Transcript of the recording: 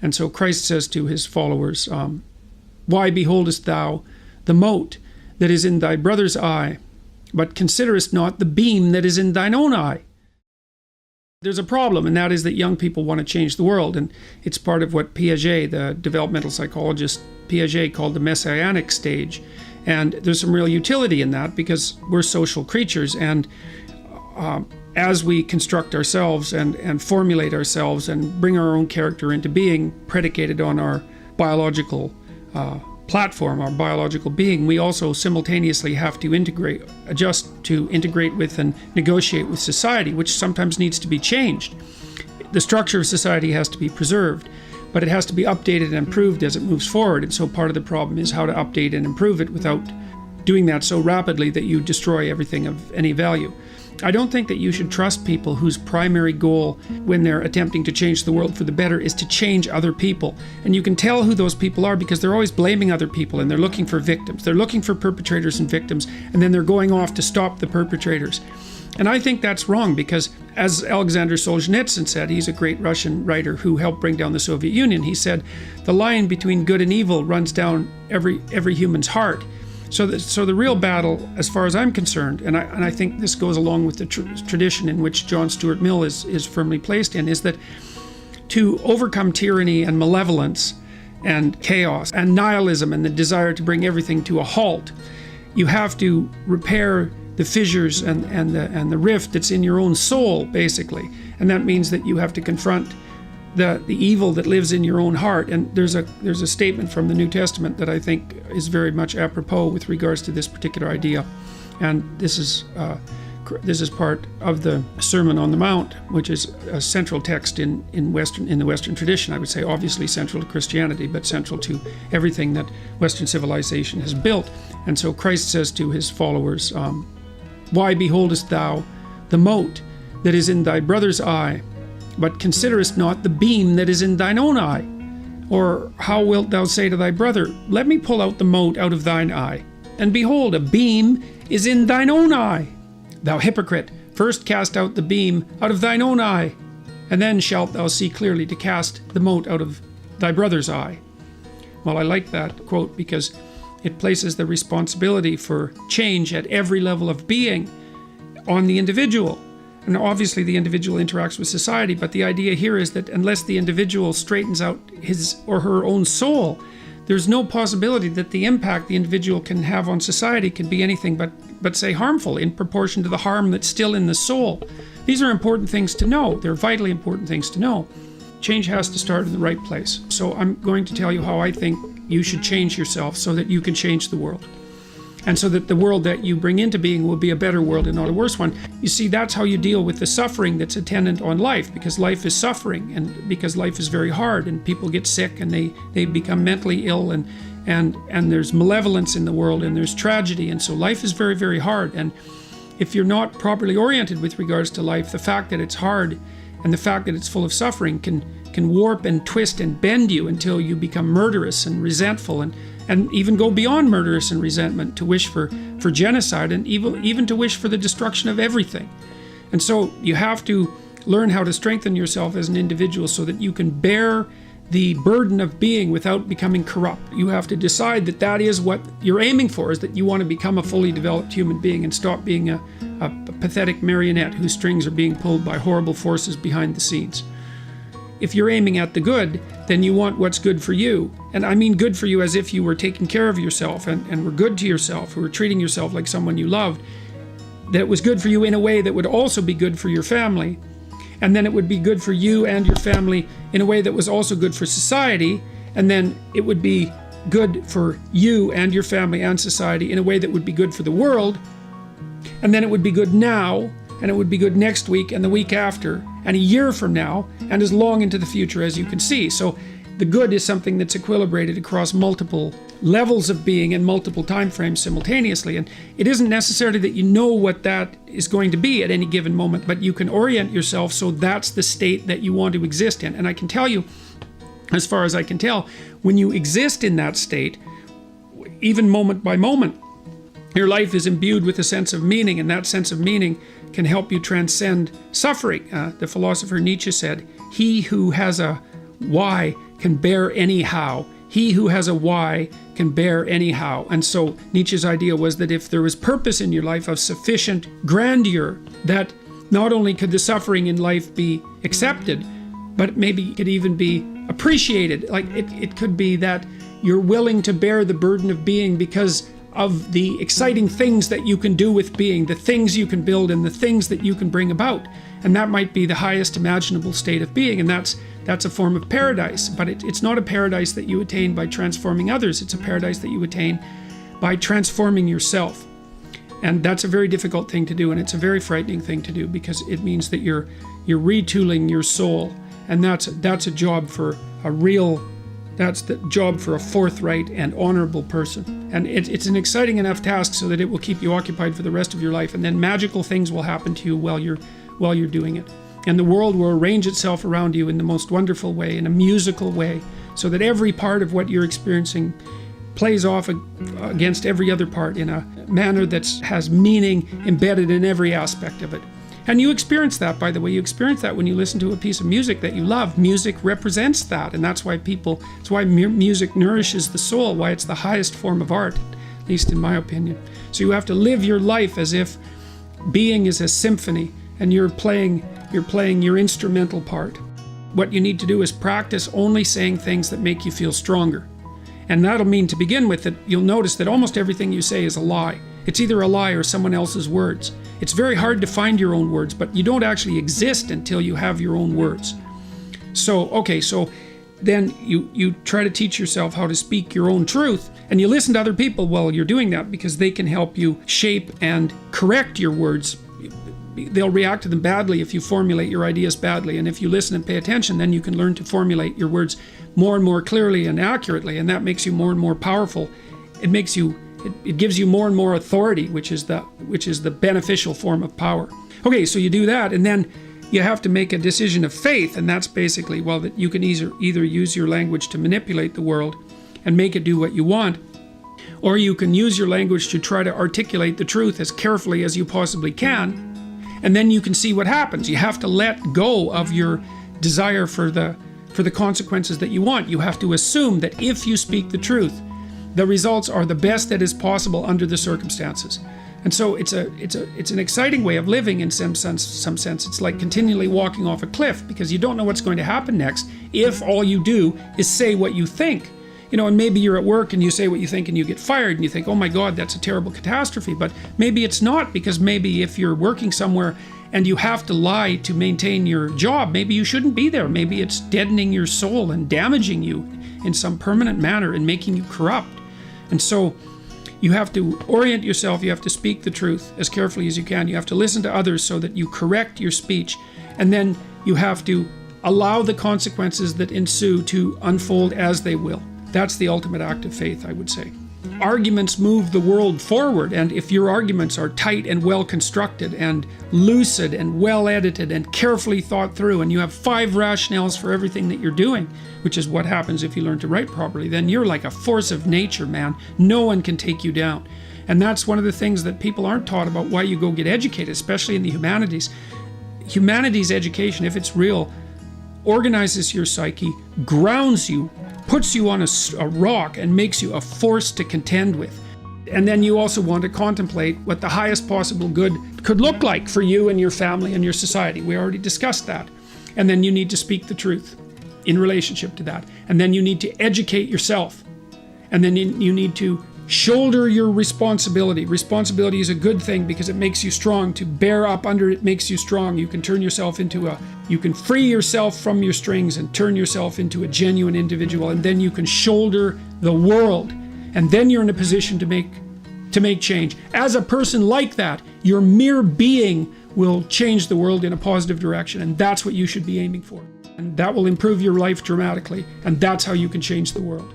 And so Christ says to his followers, why beholdest thou the mote that is in thy brother's eye, but considerest not the beam that is in thine own eye? There's a problem, and that is that young people want to change the world, and it's part of what Piaget, the developmental psychologist Piaget, called the messianic stage. And there's some real utility in that, because we're social creatures, and as we construct ourselves and formulate ourselves and bring our own character into being, predicated on our biological platform, our biological being, we also simultaneously have to adjust to integrate with and negotiate with society, which sometimes needs to be changed. The structure of society has to be preserved, but it has to be updated and improved as it moves forward. And so part of the problem is how to update and improve it without doing that so rapidly that you destroy everything of any value. I don't think that you should trust people whose primary goal when they're attempting to change the world for the better is to change other people. And you can tell who those people are because they're always blaming other people, and they're looking for victims. They're looking for perpetrators and victims, and then they're going off to stop the perpetrators. And I think that's wrong, because as Alexander Solzhenitsyn said, he's a great Russian writer who helped bring down the Soviet Union, he said, the line between good and evil runs down every human's heart. So the real battle, as far as I'm concerned, and I think this goes along with the tradition in which John Stuart Mill is firmly placed in, is that to overcome tyranny and malevolence and chaos and nihilism and the desire to bring everything to a halt, you have to repair the fissures and the rift that's in your own soul, basically. And that means that you have to confront the evil that lives in your own heart. And there's a statement from the New Testament that I think is very much apropos with regards to this particular idea. And this is part of the Sermon on the Mount, which is a central text in the Western tradition. I would say obviously central to Christianity, but central to everything that Western civilization has built. And so Christ says to his followers, why beholdest thou the mote that is in thy brother's eye, but considerest not the beam that is in thine own eye? Or how wilt thou say to thy brother, let me pull out the mote out of thine eye? And behold, a beam is in thine own eye. Thou hypocrite, first cast out the beam out of thine own eye, and then shalt thou see clearly to cast the mote out of thy brother's eye. Well, I like that quote because it places the responsibility for change at every level of being on the individual. And obviously the individual interacts with society, but the idea here is that unless the individual straightens out his or her own soul, there's no possibility that the impact the individual can have on society can be anything but say harmful in proportion to the harm that's still in the soul. These are important things to know. They're vitally important things to know. Change has to start in the right place. So I'm going to tell you how I think you should change yourself so that you can change the world. And so that the world that you bring into being will be a better world and not a worse one. You see, that's how you deal with the suffering that's attendant on life, because life is suffering and because life is very hard and people get sick and they become mentally ill and there's malevolence in the world and there's tragedy. And so life is very, very hard. And if you're not properly oriented with regards to life, the fact that it's hard and the fact that it's full of suffering can warp and twist and bend you until you become murderous and resentful and even go beyond murderous and resentment to wish for genocide and even to wish for the destruction of everything. And so you have to learn how to strengthen yourself as an individual so that you can bear the burden of being without becoming corrupt. You have to decide that that is what you're aiming for, is that you want to become a fully developed human being and stop being a pathetic marionette whose strings are being pulled by horrible forces behind the scenes. If you're aiming at the good, then you want what's good for you. And I mean good for you as if you were taking care of yourself and were good to yourself, who were treating yourself like someone you loved, that was good for you in a way that would also be good for your family. And then it would be good for you and your family in a way that was also good for society. And then it would be good for you and your family and society in a way that would be good for the world. And then it would be good now, and it would be good next week and the week after and a year from now and as long into the future as you can see. So the good is something that's equilibrated across multiple levels of being and multiple time frames simultaneously. And it isn't necessarily that you know what that is going to be at any given moment, but you can orient yourself so that's the state that you want to exist in. And I can tell you, as far as I can tell, when you exist in that state, even moment by moment, your life is imbued with a sense of meaning, and that sense of meaning can help you transcend suffering. The philosopher Nietzsche said, he who has a why can bear anyhow. He who has a why can bear anyhow. And so Nietzsche's idea was that if there was purpose in your life of sufficient grandeur, that not only could the suffering in life be accepted, but maybe it could even be appreciated. Like it could be that you're willing to bear the burden of being because of the exciting things that you can do with being, the things you can build and the things that you can bring about. And that might be the highest imaginable state of being, and that's a form of paradise. But it's not a paradise that you attain by transforming others. It's a paradise that you attain by transforming yourself. And that's a very difficult thing to do, and it's a very frightening thing to do, because it means that you're retooling your soul, and that's a job for a real, that's the job for a forthright and honorable person. And it's an exciting enough task so that it will keep you occupied for the rest of your life, and then magical things will happen to you while you're doing it. And the world will arrange itself around you in the most wonderful way, in a musical way, so that every part of what you're experiencing plays off against every other part in a manner that has meaning embedded in every aspect of it. And you experience that, by the way. You experience that when you listen to a piece of music that you love. Music represents that, and that's why music nourishes the soul, why it's the highest form of art, at least in my opinion. So you have to live your life as if being is a symphony, and you're playing your instrumental part. What you need to do is practice only saying things that make you feel stronger. And that'll mean, to begin with, that you'll notice that almost everything you say is a lie. It's either a lie or someone else's words. It's very hard to find your own words, but you don't actually exist until you have your own words. So then you try to teach yourself how to speak your own truth, and you listen to other people while you're doing that, because they can help you shape and correct your words. They'll react to them badly if you formulate your ideas badly, and if you listen and pay attention, then you can learn to formulate your words more and more clearly and accurately, and that makes you more and more powerful. It gives you more and more authority, which is the beneficial form of power. Okay, so you do that, and then you have to make a decision of faith, and that's basically, well, that you can either use your language to manipulate the world and make it do what you want, or you can use your language to try to articulate the truth as carefully as you possibly can, and then you can see what happens. You have to let go of your desire for the consequences that you want. You have to assume that if you speak the truth, the results are the best that is possible under the circumstances. And so it's an exciting way of living in some sense. It's like continually walking off a cliff, because you don't know what's going to happen next if all you do is say what you think. And maybe you're at work and you say what you think and you get fired, and you think, oh my God, that's a terrible catastrophe. But maybe it's not, because maybe if you're working somewhere and you have to lie to maintain your job, maybe you shouldn't be there. Maybe it's deadening your soul and damaging you in some permanent manner and making you corrupt. And so you have to orient yourself. You have to speak the truth as carefully as you can. You have to listen to others so that you correct your speech. And then you have to allow the consequences that ensue to unfold as they will. That's the ultimate act of faith, I would say. Arguments move the world forward, and if your arguments are tight and well constructed and lucid and well edited and carefully thought through, and you have 5 rationales for everything that you're doing, which is what happens if you learn to write properly, then you're like a force of nature, man. No one can take you down. And that's one of the things that people aren't taught about why you go get educated, especially in the humanities. Humanities education, if it's real, organizes your psyche, grounds you, puts you on a rock, and makes you a force to contend with. And then you also want to contemplate what the highest possible good could look like for you and your family and your society. We already discussed that. And then you need to speak the truth in relationship to that. And then you need to educate yourself. And then you need to shoulder your responsibility. Responsibility is a good thing because it makes you strong. To bear up under it makes you strong. You can turn yourself you can free yourself from your strings and turn yourself into a genuine individual, and then you can shoulder the world, and then you're in a position to make change. As a person like that, your mere being will change the world in a positive direction, and that's what you should be aiming for. And that will improve your life dramatically, and that's how you can change the world.